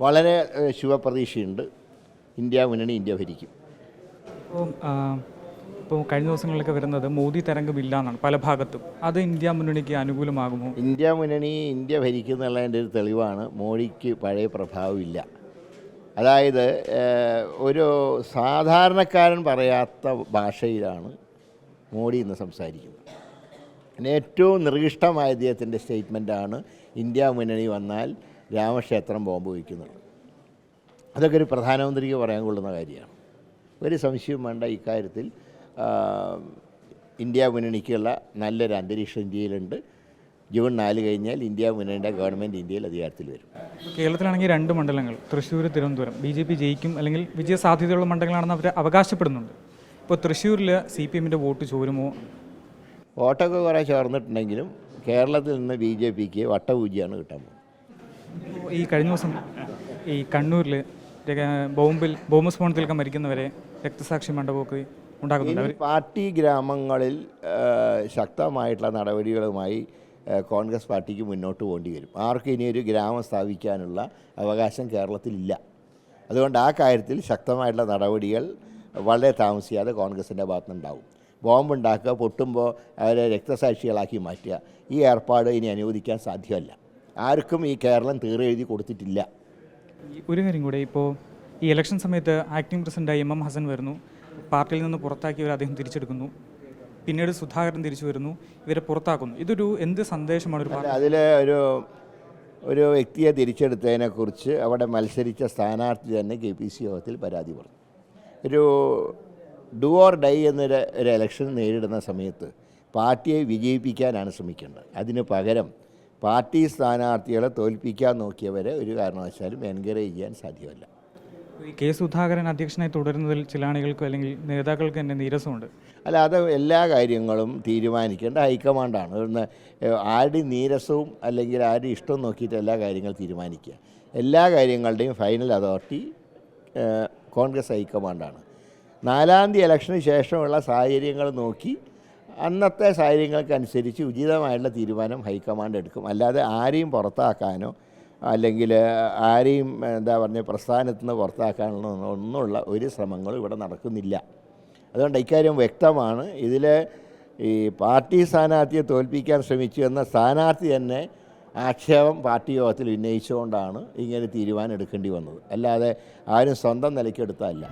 വളരെ ശുഭപ്രതീക്ഷയുണ്ട്. ഇന്ത്യ മുന്നണി ഇന്ത്യ ഭരിക്കും. ഇപ്പോൾ കഴിഞ്ഞ ദിവസങ്ങളിലൊക്കെ വരുന്നത് മോദി തരംഗമില്ല എന്നാണ് പല ഭാഗത്തും. അത് ഇന്ത്യ മുന്നണിക്ക് അനുകൂലമാകുമോ? ഇന്ത്യ മുന്നണി ഇന്ത്യ ഭരിക്കുന്നുള്ളതിൻ്റെ ഒരു തെളിവാണ് മോഡിക്ക് പഴയ പ്രഭാവമില്ല. അതായത് ഒരു സാധാരണക്കാരൻ പറയാത്ത ഭാഷയിലാണ് മോഡി ഇന്ന് സംസാരിക്കുന്നത്. ഏറ്റവും നിർദ്ദിഷ്ടമായ അദ്ദേഹത്തിൻ്റെ സ്റ്റേറ്റ്മെൻറ്റാണ് ഇന്ത്യ മുന്നണി വന്നാൽ രാമക്ഷേത്രം ബോംബ് വയ്ക്കുന്നത്. അതൊക്കെ ഒരു പ്രധാനമന്ത്രിക്ക് പറയാൻ കൊള്ളുന്ന കാര്യമാണ്. ഒരു സംശയവും വേണ്ട ഇക്കാര്യത്തിൽ. ഇന്ത്യ മുന്നണിക്കുള്ള നല്ലൊരു അന്തരീക്ഷം ഇന്ത്യയിലുണ്ട്. ജൂൺ 4 കഴിഞ്ഞാൽ ഇന്ത്യ മുന്നണിയുടെ ഗവൺമെൻറ് ഇന്ത്യയിൽ അധികാരത്തിൽ വരും. കേരളത്തിലാണെങ്കിൽ 2 മണ്ഡലങ്ങൾ, തൃശ്ശൂർ, തിരുവനന്തപുരം, BJP ജയിക്കും അല്ലെങ്കിൽ വിജയ സാധ്യതയുള്ള മണ്ഡലങ്ങളാണെന്ന് അവർ അവകാശപ്പെടുന്നുണ്ട്. ഇപ്പോൾ തൃശ്ശൂരിൽ CPM വോട്ട് ചോരുമോ? വോട്ടൊക്കെ കുറേ ചോർന്നിട്ടുണ്ടെങ്കിലും കേരളത്തിൽ നിന്ന് BJPക്ക് വട്ടപൂജ്യമാണ് കിട്ടാൻ പോകുന്നത്. ഈ കഴിഞ്ഞ ദിവസം ഈ കണ്ണൂരിൽ ബോംബ് സ്ഫോടനത്തിലൊക്കെ മരിക്കുന്നവരെ രക്തസാക്ഷി മണ്ഡപമൊക്കെ ഉണ്ടാക്കുന്നുണ്ട്. പാർട്ടി ഗ്രാമങ്ങളിൽ ശക്തമായിട്ടുള്ള നടപടികളുമായി കോൺഗ്രസ് പാർട്ടിക്ക് മുന്നോട്ട് പോകേണ്ടി വരും. ആർക്കും ഇനിയൊരു ഗ്രാമം സ്ഥാപിക്കാനുള്ള അവകാശം കേരളത്തിലില്ല. അതുകൊണ്ട് ആ കാര്യത്തിൽ ശക്തമായിട്ടുള്ള നടപടികൾ വളരെ താമസിയാതെ കോൺഗ്രസിൻ്റെ ഭാഗത്തുനിന്നുണ്ടാവും. ബോംബുണ്ടാക്കുക, പൊട്ടുമ്പോൾ അവരെ രക്തസാക്ഷികളാക്കി മാറ്റുക, ഈ ഏർപ്പാട് ഇനി അനുവദിക്കാൻ സാധ്യമല്ല. ആർക്കും ഈ കേരളം തീരെഴുതി കൊടുത്തിട്ടില്ല. ഒരു കാര്യം കൂടെ, ഇപ്പോൾ ഈ ഇലക്ഷൻ സമയത്ത് ആക്ടിംഗ് പ്രസിഡൻ്റായി MM ഹസൻ വരുന്നു. പാർട്ടിയിൽ നിന്ന് പുറത്താക്കിയവർ അദ്ദേഹം തിരിച്ചെടുക്കുന്നു. പിന്നീട് സുധാകരൻ തിരിച്ചു വരുന്നു, ഇവരെ പുറത്താക്കുന്നു. ഇതൊരു എന്ത് സന്ദേശമാണ്? അതിൽ ഒരു വ്യക്തിയെ തിരിച്ചെടുത്തതിനെക്കുറിച്ച് അവിടെ മത്സരിച്ച സ്ഥാനാർത്ഥി തന്നെ KPC യോഗത്തിൽ പരാതി പറഞ്ഞു. ഒരു ഡു ഓർ ഡൈ എന്നൊരു ഇലക്ഷൻ നേരിടുന്ന സമയത്ത് പാർട്ടിയെ വിജയിപ്പിക്കാനാണ് ശ്രമിക്കേണ്ടത്. അതിന് പകരം പാർട്ടി സ്ഥാനാർത്ഥികളെ തോൽപ്പിക്കാൻ നോക്കിയവരെ ഒരു കാരണവശാലും എൻകറേജ് ചെയ്യാൻ സാധ്യമല്ല. K. സുധാകരൻ അധ്യക്ഷനായി തുടരുന്നതിൽ ചില ആളുകൾക്ക് അല്ലെങ്കിൽ നേതാക്കൾക്ക് തന്നെ നീരസമുണ്ട്. അല്ല, അത് എല്ലാ കാര്യങ്ങളും തീരുമാനിക്കേണ്ട ഹൈക്കമാൻഡാണ്. ആരുടെയും നീരസവും അല്ലെങ്കിൽ ആരുടെയും ഇഷ്ടവും നോക്കിയിട്ട് എല്ലാ കാര്യങ്ങളും തീരുമാനിക്കുക. എല്ലാ കാര്യങ്ങളുടെയും ഫൈനൽ അതോറിറ്റി കോൺഗ്രസ് ഹൈക്കമാൻഡാണ്. 4-ാം തീയതി ഇലക്ഷന് ശേഷമുള്ള സാഹചര്യങ്ങൾ നോക്കി അന്നത്തെ സാഹചര്യങ്ങൾക്കനുസരിച്ച് ഉചിതമായുള്ള തീരുമാനം ഹൈക്കമാൻഡ് എടുക്കും. അല്ലാതെ ആരെയും പുറത്താക്കാനോ അല്ലെങ്കിൽ ആരെയും പ്രസ്ഥാനത്ത് നിന്ന് പുറത്താക്കാനുള്ള ഒന്നുള്ള ഒരു ശ്രമങ്ങളും ഇവിടെ നടക്കുന്നില്ല. അതുകൊണ്ട് ഇക്കാര്യം വ്യക്തമാണ്. ഇതിൽ ഈ പാർട്ടി സ്ഥാനാർത്ഥിയെ തോൽപ്പിക്കാൻ ശ്രമിച്ചു എന്ന സ്ഥാനാർത്ഥി തന്നെ ആക്ഷേപം പാർട്ടി യോഗത്തിൽ ഉന്നയിച്ചുകൊണ്ടാണ് ഇങ്ങനെ തീരുമാനം എടുക്കേണ്ടി വന്നത്. അല്ലാതെ ആരും സ്വന്തം നിലയ്ക്ക് എടുത്തതല്ല.